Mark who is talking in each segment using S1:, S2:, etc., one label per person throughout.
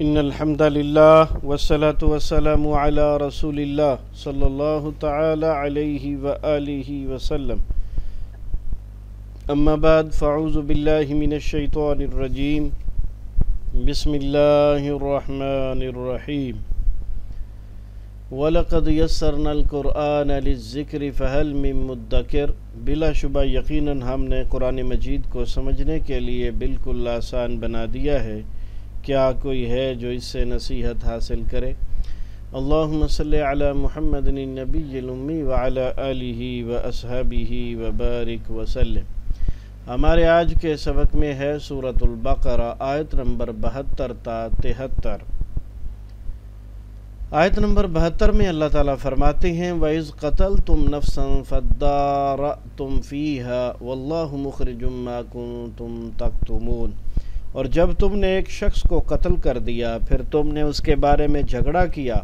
S1: ان الحمد للہ والصلاة والسلام علی رسول اللہ صلی اللہ تعالی علیہ وآلہ وسلم اما بعد فاعوذ باللہ من الشیطان الرجیم بسم اللہ الرحمن الرحیم وَلَقَدْ يَسَّرْنَا الْقُرْآنَ لِلذِّكْرِ فَهَلْ مِن مُدَّكِرٍ بلا شبہ یقیناً ہم نے قرآن مجید کو سمجھنے کے لیے بالکل آسان بنا دیا ہے، کیا کوئی ہے جو اس سے نصیحت حاصل کرے؟ اللہم صلی علی محمد النبی الامی وعلی آلہ واصحابہ وبارک وسلم۔ ہمارے آج کے سبق میں ہے سورۃ البقرہ، آیت نمبر 72 تا 73۔ آیت نمبر 72 میں اللہ تعالیٰ فرماتے ہیں وَإِذْ قَتَلْتُمْ نَفْسًا فَادَّارَأْتُمْ فِيهَا وَاللَّهُ مُخْرِجٌ مَا كُنْتُمْ تَكْتُمُونَ، اور جب تم نے ایک شخص کو قتل کر دیا پھر تم نے اس کے بارے میں جھگڑا کیا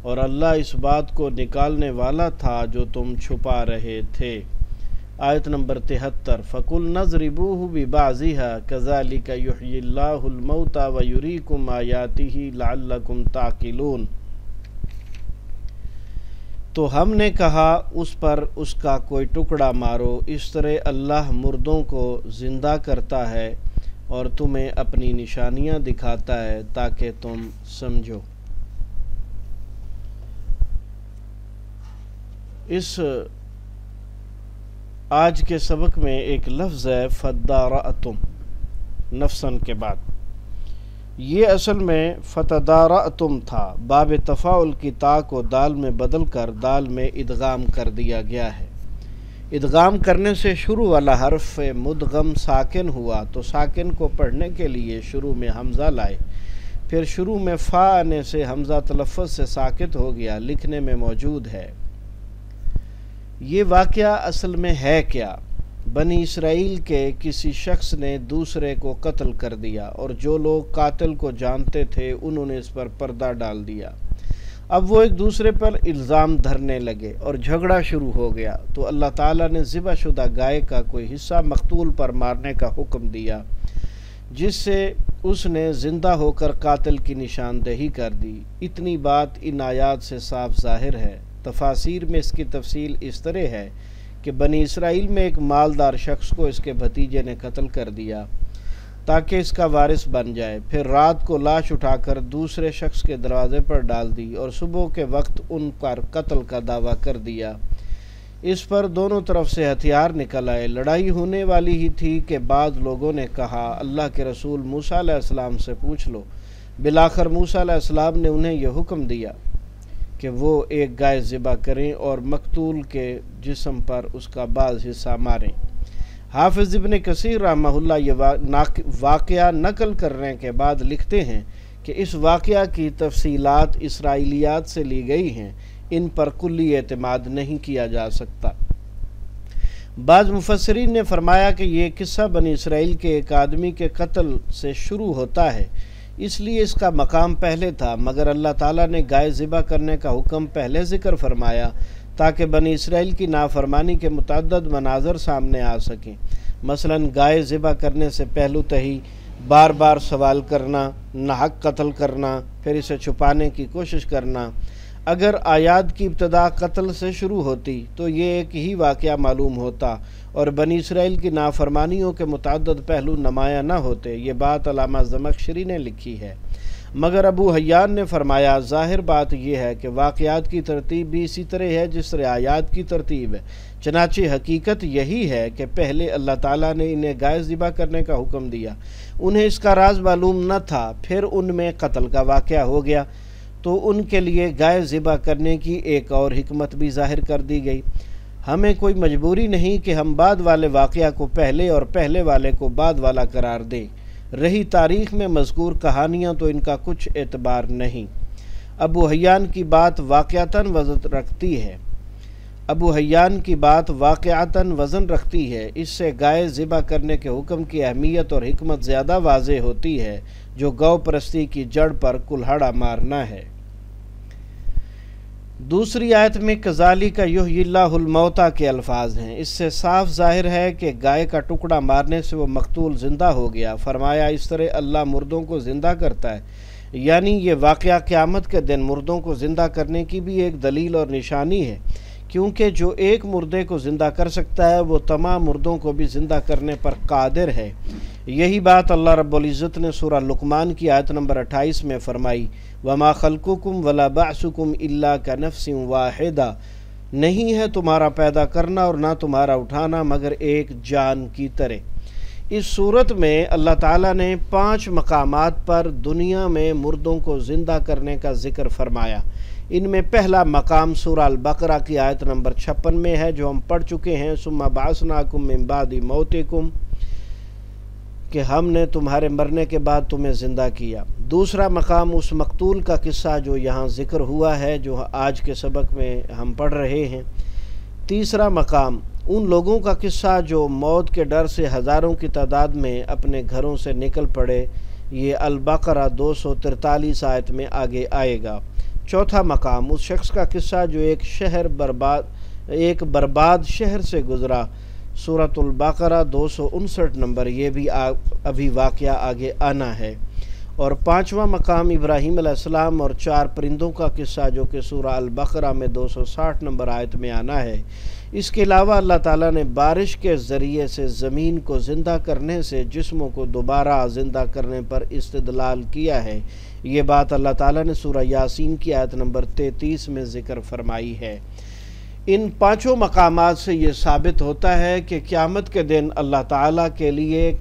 S1: اور اللہ اس بات کو نکالنے والا تھا جو تم چھپا رہے تھے۔ آیت نمبر 73 فَقُلْنَا اضْرِبُوهُ بِبَعْضِهَا كَذَلِكَ يُحْيِي اللَّهُ الْمَوْتَى وَيُرِيكُمْ آيَاتِهِ لَعَلَّكُمْ تَعْقِلُونَ، تو ہم نے کہا اس پر اس کا کوئی ٹکڑا مارو، اس طرح اللہ مردوں کو زندہ کرتا ہے اور تمہیں اپنی نشانیاں دکھاتا ہے تاکہ تم سمجھو۔ اس آج کے سبق میں ایک لفظ ہے فَدَّارَأْتُمْ، نفسن کے بعد یہ اصل میں فَتَدَارَأْتُمْ تھا، باب تفاعل کی تا کو دال میں بدل کر دال میں ادغام کر دیا گیا ہے۔ ادغام کرنے سے شروع والا حرف مدغم ساکن ہوا تو ساکن کو پڑھنے کے لیے شروع میں حمزہ لائے، پھر شروع میں فا آنے سے حمزہ تلفظ سے ساکت ہو گیا، لکھنے میں موجود ہے۔ یہ واقعہ اصل میں ہے کیا؟ بنی اسرائیل کے کسی شخص نے دوسرے کو قتل کر دیا اور جو لوگ قاتل کو جانتے تھے انہوں نے اس پر پردہ ڈال دیا۔ اب وہ ایک دوسرے پر الزام دھرنے لگے اور جھگڑا شروع ہو گیا، تو اللہ تعالیٰ نے ذبح شدہ گائے کا کوئی حصہ مقتول پر مارنے کا حکم دیا، جس سے اس نے زندہ ہو کر قاتل کی نشاندہی کر دی۔ اتنی بات ان آیات سے صاف ظاہر ہے۔ تفاسیر میں اس کی تفصیل اس طرح ہے کہ بنی اسرائیل میں ایک مالدار شخص کو اس کے بھتیجے نے قتل کر دیا تاکہ اس کا وارث بن جائے، پھر رات کو لاش اٹھا کر دوسرے شخص کے دروازے پر ڈال دی اور صبح کے وقت ان پر قتل کا دعویٰ کر دیا۔ اس پر دونوں طرف سے ہتھیار نکل آئے، لڑائی ہونے والی ہی تھی کہ بعض لوگوں نے کہا اللہ کے رسول موسیٰ علیہ السلام سے پوچھ لو۔ بالآخر موسیٰ علیہ السلام نے انہیں یہ حکم دیا کہ وہ ایک گائے ذبح کریں اور مقتول کے جسم پر اس کا بعض حصہ ماریں۔ حافظ ابن کثیر رحمہ اللہ یہ واقعہ نقل کرنے کے بعد لکھتے ہیں کہ اس واقعہ کی تفصیلات اسرائیلیات سے لی گئی ہیں، ان پر کلی اعتماد نہیں کیا جا سکتا۔ بعض مفسرین نے فرمایا کہ یہ قصہ بنی اسرائیل کے ایک آدمی کے قتل سے شروع ہوتا ہے، اس لیے اس کا مقام پہلے تھا، مگر اللہ تعالیٰ نے گائے ذبح کرنے کا حکم پہلے ذکر فرمایا تاکہ بنی اسرائیل کی نافرمانی کے متعدد مناظر سامنے آ سکیں۔ مثلا گائے ذبح کرنے سے پہلو تہی بار بار سوال کرنا، ناحق قتل کرنا، پھر اسے چھپانے کی کوشش کرنا۔ اگر آیات کی ابتدا قتل سے شروع ہوتی تو یہ ایک ہی واقعہ معلوم ہوتا اور بنی اسرائیل کی نافرمانیوں کے متعدد پہلو نمایاں نہ ہوتے۔ یہ بات علامہ زمخشری نے لکھی ہے، مگر ابو حیان نے فرمایا ظاہر بات یہ ہے کہ واقعات کی ترتیب بھی اسی طرح ہے جس طرح آیات کی ترتیب ہے، چنانچہ حقیقت یہی ہے کہ پہلے اللہ تعالیٰ نے انہیں گائے ذبح کرنے کا حکم دیا، انہیں اس کا راز معلوم نہ تھا، پھر ان میں قتل کا واقعہ ہو گیا تو ان کے لیے گائے ذبح کرنے کی ایک اور حکمت بھی ظاہر کر دی گئی۔ ہمیں کوئی مجبوری نہیں کہ ہم بعد والے واقعہ کو پہلے اور پہلے والے کو بعد والا قرار دیں۔ رہی تاریخ میں مذکور کہانیاں تو ان کا کچھ اعتبار نہیں۔ ابو حیان کی بات واقعتاً وزن رکھتی ہے، اس سے گائے ذبح کرنے کے حکم کی اہمیت اور حکمت زیادہ واضح ہوتی ہے، جو گو پرستی کی جڑ پر کلہڑا مارنا ہے۔ دوسری آیت میں کذالک یحیی اللہ الموتیٰ کے الفاظ ہیں، اس سے صاف ظاہر ہے کہ گائے کا ٹکڑا مارنے سے وہ مقتول زندہ ہو گیا۔ فرمایا اس طرح اللہ مردوں کو زندہ کرتا ہے۔ یعنی یہ واقعہ قیامت کے دن مردوں کو زندہ کرنے کی بھی ایک دلیل اور نشانی ہے، کیونکہ جو ایک مردے کو زندہ کر سکتا ہے وہ تمام مردوں کو بھی زندہ کرنے پر قادر ہے۔ یہی بات اللہ رب العزت نے سورہ لقمان کی آیت نمبر 28 میں فرمائی، وَمَا خَلْقُكُمْ وَلَا بَعْثُكُمْ إِلَّا كَنَفْسٍ وَاحِدَةٍ، نہیں ہے تمہارا پیدا کرنا اور نہ تمہارا اٹھانا مگر ایک جان کی طرح۔ اس صورت میں اللہ تعالیٰ نے 5 مقامات پر دنیا میں مردوں کو زندہ کرنے کا ذکر فرمایا۔ ان میں پہلا مقام سورہ البقرہ کی آیت نمبر 56 میں ہے، جو ہم پڑھ چکے ہیں، ثم بعثناکم من بعد موتکم، کہ ہم نے تمہارے مرنے کے بعد تمہیں زندہ کیا۔ دوسرا مقام اس مقتول کا قصہ جو یہاں ذکر ہوا ہے، جو آج کے سبق میں ہم پڑھ رہے ہیں۔ تیسرا مقام ان لوگوں کا قصہ جو موت کے ڈر سے ہزاروں کی تعداد میں اپنے گھروں سے نکل پڑے، یہ البقرہ 243 آیت میں آگے آئے گا۔ چوتھا مقام اس شخص کا قصہ جو ایک برباد شہر سے گزرا، سورۃ البقرہ 259 نمبر، یہ بھی ابھی واقعہ آگے آنا ہے۔ اور پانچواں مقام ابراہیم علیہ السلام اور 4 پرندوں کا قصہ جو کہ سورہ البقرہ میں 260 نمبر آیت میں آنا ہے۔ اس کے علاوہ اللہ تعالیٰ نے بارش کے ذریعے سے زمین کو زندہ کرنے سے جسموں کو دوبارہ زندہ کرنے پر استدلال کیا ہے۔ یہ بات اللہ تعالیٰ نے سورہ یاسین کی آیت نمبر 33 میں ذکر فرمائی ہے۔ ان 5 مقامات سے یہ ثابت ہوتا ہے کہ قیامت کے دن اللہ تعالیٰ کے لیے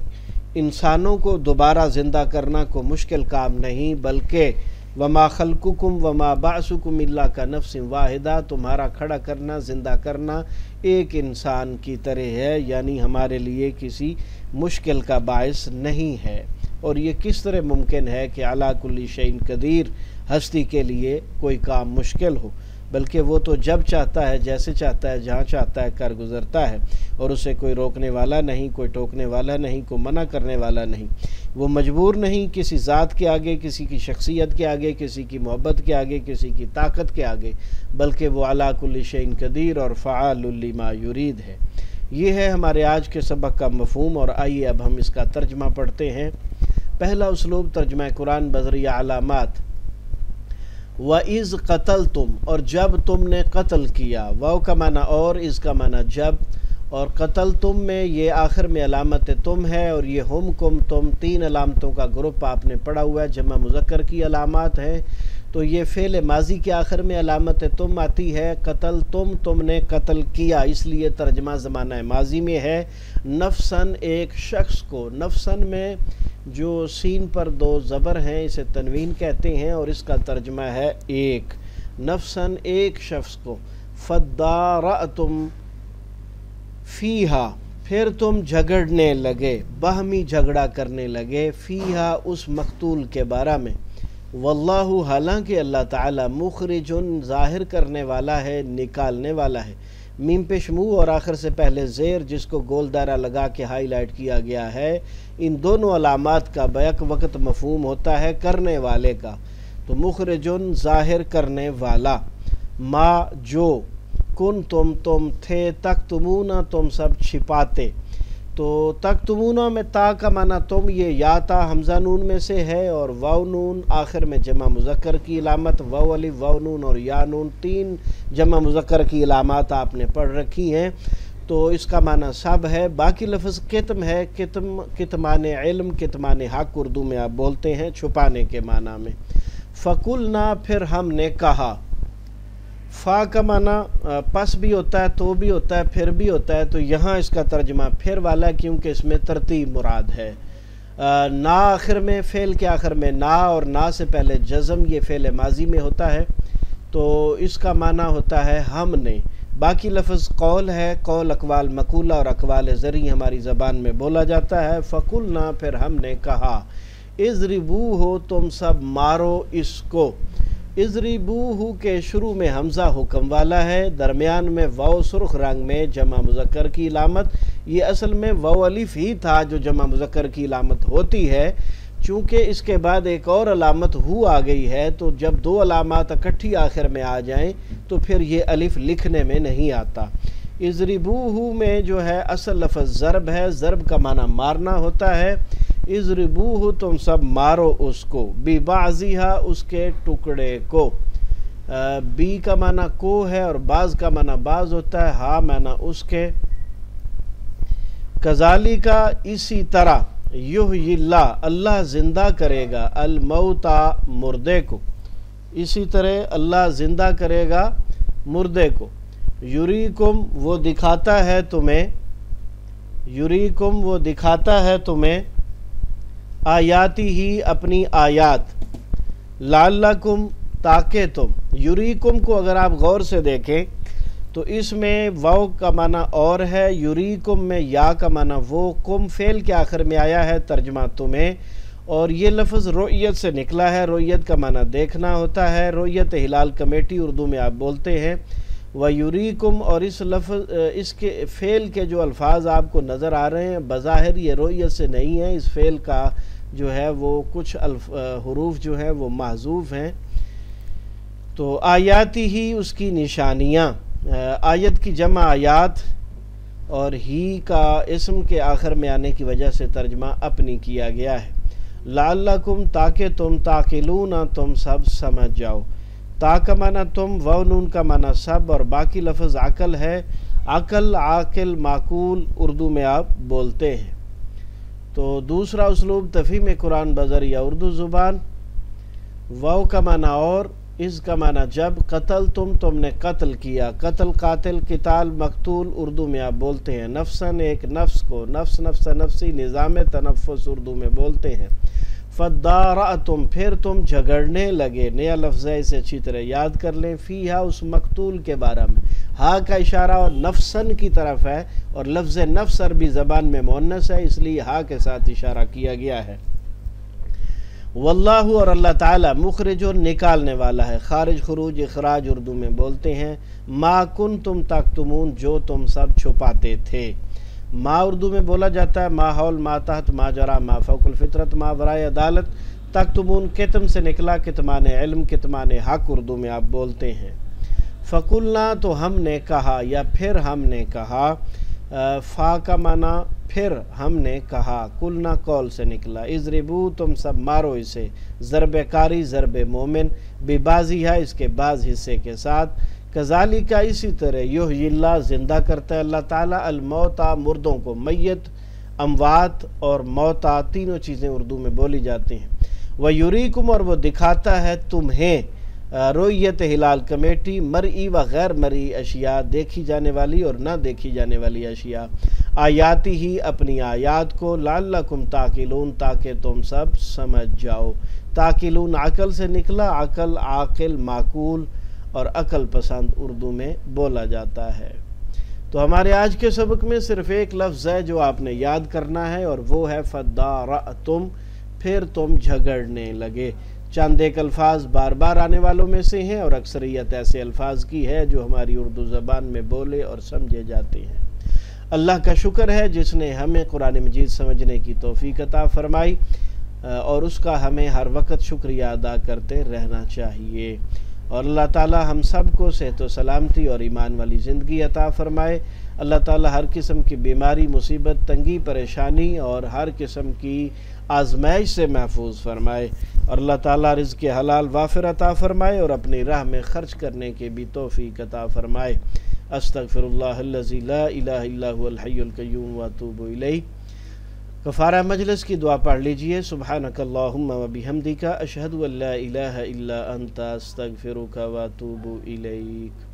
S1: انسانوں کو دوبارہ زندہ کرنا کو مشکل کام نہیں، بلکہ وما خلقکم وما بعثکم الا کنفس واحدہ، تمہارا کھڑا کرنا، زندہ کرنا ایک انسان کی طرح ہے، یعنی ہمارے لیے کسی مشکل کا باعث نہیں ہے۔ اور یہ کس طرح ممکن ہے کہ علی کل شیء قدیر، ہستی کے لیے کوئی کام مشکل ہو؟ بلکہ وہ تو جب چاہتا ہے، جیسے چاہتا ہے، جہاں چاہتا ہے کر گزرتا ہے، اور اسے کوئی روکنے والا نہیں، کوئی ٹوکنے والا نہیں، کوئی منع کرنے والا نہیں۔ وہ مجبور نہیں کسی ذات کے آگے، کسی کی شخصیت کے آگے، کسی کی محبت کے آگے، کسی کی طاقت کے آگے، بلکہ وہ علی کل شیء قدیر اور فعال لما یرید ہے۔ یہ ہے ہمارے آج کے سبق کا مفہوم، اور آئیے اب ہم اس کا ترجمہ پڑھتے ہیں۔ پہلا اسلوب ترجمہ قرآن بذریعہ علامات۔ وَإِذْ قَتَلْتُمْ، اور جب تم نے قتل کیا، واو کا معنی اور، اس کا معنی جب، اور قتلتم میں یہ آخر میں علامت تم ہے، اور یہ ہم کم تم 3 علامتوں کا گروپ آپ نے پڑھا ہوا ہے، جمع مذکر کی علامات ہیں۔ تو یہ فعل ماضی کے آخر میں علامت تم آتی ہے، قتلتم تم نے قتل کیا، اس لیے ترجمہ زمانہ ماضی میں ہے۔ نفساً ایک شخص کو، نفساً میں جو سین پر 2 زبر ہیں اسے تنوین کہتے ہیں، اور اس کا ترجمہ ہے ایک، نفساً ایک شخص کو، فَدَّارَأْتُمْ فیہا، پھر تم جھگڑنے لگے، باہمی جھگڑا کرنے لگے، فیہا اس مقتول کے بارے میں، واللہ حالانکہ اللہ تعالی مخرجن ظاہر کرنے والا ہے، نکالنے والا ہے۔ میم پیش منہ اور آخر سے پہلے زیر جس کو گول دائرہ لگا کے ہائی لائٹ کیا گیا ہے، ان دونوں علامات کا بیک وقت مفہوم ہوتا ہے کرنے والے کا۔ تو مخرجن ظاہر کرنے والا، ما جو، کن تم تھے، تکتمون تم سب چھپاتے۔ تو تکتمون میں تا کا معنی تم، یہ یا تا حمزہ نون میں سے ہے، اور واو نون آخر میں جمع مذکر کی علامت، واو الف واو نون اور یا نون 3 جمع مذکر کی علامات آپ نے پڑھ رکھی ہیں، تو اس کا معنی سب ہے۔ باقی لفظ کتم ہے، کتمان علم، کتمان حق اردو میں آپ بولتے ہیں، چھپانے کے معنی میں۔ فَقُلْنَا پھر ہم نے کہا، فا کا معنی پس بھی ہوتا ہے، تو بھی ہوتا ہے، پھر بھی ہوتا ہے، تو یہاں اس کا ترجمہ پھر والا، کیونکہ اس میں ترتیب مراد ہے۔ نا آخر میں، فعل کے آخر میں نا، اور نا سے پہلے جزم، یہ فعل ماضی میں ہوتا ہے، تو اس کا معنی ہوتا ہے ہم نے۔ باقی لفظ قول ہے، قول اقوال مقولہ اور اقوال زرعی ہماری زبان میں بولا جاتا ہے۔ فَقُلْنَا پھر ہم نے کہا، اضربوہ تم سب مارو اس کو۔ اضربوہ کے شروع میں حمزہ حکم والا ہے، درمیان میں واو سرخ رنگ میں جمع مذکر کی علامت، یہ اصل میں واو الف ہی تھا جو جمع مذکر کی علامت ہوتی ہے، چونکہ اس کے بعد ایک اور علامت ہو آ گئی ہے، تو جب 2 علامات اکٹھی آخر میں آ جائیں تو پھر یہ الف لکھنے میں نہیں آتا۔ اضربوہ میں جو ہے اصل لفظ ضرب ہے، ضرب کا معنی مارنا ہوتا ہے، اضربوہ تم سب مارو اس کو، ببعضھا اس کے ٹکڑے کو، بی کا معنی کو ہے اور بعض کا معنی بعض ہوتا ہے، ہاں معنی اس کے، کذالک اسی طرح، یحیی اللہ اللہ زندہ کرے گا، الموتى مردے کو، اسی طرح اللہ زندہ کرے گا مردے کو، یریکم وہ دکھاتا ہے تمہیں، یریکم وہ دکھاتا ہے تمہیں، آیاتی ہی اپنی آیات، لعلکم تاکہ تم، یریکم کو اگر آپ غور سے دیکھیں تو اس میں واو کا معنی اور ہے، یریکم میں یا کا معنی وہ، کم فعل کے آخر میں آیا ہے ترجمہ تمہیں، اور یہ لفظ رؤیت سے نکلا ہے، رؤیت کا معنی دیکھنا ہوتا ہے، رؤیت ہلال کمیٹی اردو میں آپ بولتے ہیں، وَيُرِيكُمْ، اور اس لفظ اس کے فعل کے جو الفاظ آپ کو نظر آ رہے ہیں بظاہر یہ رؤیت سے نہیں ہے، اس فعل کا جو ہے وہ کچھ حروف جو ہیں وہ محذوف ہیں، تو آیاتی ہی اس کی نشانیاں، آیت کی جمع آیات اور ہی کا اسم کے آخر میں آنے کی وجہ سے ترجمہ اپنی کیا گیا ہے، لعلکم تاکہ تم، تعقلون تم سب سمجھ جاؤ، تا کا معنی تم، و نون کا معنی سب، اور باقی لفظ عقل ہے، عقل عاقل معقول اردو میں آپ بولتے ہیں۔ تو دوسرا اسلوب تفہیم قرآن بذریعہ اردو زبان، واو کا معنی اور، اس کا معنی جب، قتل تم نے قتل کیا، قتل قاتل، قتال مقتول اردو میں آپ بولتے ہیں، نفساً ایک نفس کو، نفس نفس نفسی نظام تنفس اردو میں بولتے ہیں، فدارأتم پھر تم جھگڑنے لگے، نیا لفظ ہے اسے اچھی طرح یاد کر لیں، فیہا اس مقتول کے بارے میں، ہا کا اشارہ نفسن کی طرف ہے اور لفظ نفس عربی زبان میں مؤنث ہے اس لیے ہا کے ساتھ اشارہ کیا گیا ہے، واللہ اور اللہ تعالی، مخرج نکالنے والا ہے، خارج خروج اخراج اردو میں بولتے ہیں، ما کنتم تکتمون جو تم سب چھپاتے تھے، ما اردو میں بولا جاتا ہے ما حول، ما تحت، ما جرا، ما فوق الفطرت، ما برائے عدالت، تکتمون کتم سے نکلا، کتمان علم، کتمان حق اردو میں آپ بولتے ہیں، فقلنا تو ہم نے کہا یا پھر ہم نے کہا، فا کا معنی پھر ہم نے کہا، قلنا قول سے نکلا، اضربو تم سب مارو اسے، ضرب کاری ضرب مومن، ببعضھا اس کے بعض حصے کے ساتھ، کذالک اسی طرح، یحیی اللہ زندہ کرتا ہے اللہ تعالیٰ، الموتى مردوں کو، میت، اموات اور موتى تینوں چیزیں اردو میں بولی جاتی ہیں، وَيُرِيكُمْ اور وہ دکھاتا ہے تمہیں، رؤیت ہلال کمیٹی، مرئی و غیر مرئی اشیاء، دیکھی جانے والی اور نہ دیکھی جانے والی اشیاء، آیاتی ہی اپنی آیات کو، لعلکم تعقلون تاکہ تم سب سمجھ جاؤ، تعقلون عقل سے نکلا، عقل عاقل معقول اور عقل پسند اردو میں بولا جاتا ہے۔ تو ہمارے آج کے سبق میں صرف ایک لفظ ہے جو آپ نے یاد کرنا ہے اور وہ ہے فدارأتم، پھر تم جھگڑنے لگے، چند ایک الفاظ بار بار آنے والوں میں سے ہیں اور اکثریت ایسے الفاظ کی ہے جو ہماری اردو زبان میں بولے اور سمجھے جاتے ہیں۔ اللہ کا شکر ہے جس نے ہمیں قرآن مجید سمجھنے کی توفیق عطا فرمائی، اور اس کا ہمیں ہر وقت شکریہ ادا کرتے رہنا چاہیے، اور اللہ تعالی ہم سب کو صحت و سلامتی اور ایمان والی زندگی عطا فرمائے۔ اللہ تعالی ہر قسم کی بیماری، مصیبت، تنگی، پریشانی اور ہر قسم کی آزمائش سے محفوظ فرمائے، اور اللہ تعالی رزق حلال وافر عطا فرمائے اور اپنی راہ میں خرچ کرنے کے بھی توفیق عطا فرمائے۔ استغفر اللہ الذی لا الہ الا هو الحی القیوم واتوب الیہ۔ کفارہ مجلس کی دعا پڑھ لیجئے، سبحانک اللہم وبحمدک، اشہد ان لا الہ الا انت، استغفرک واتوب الیک۔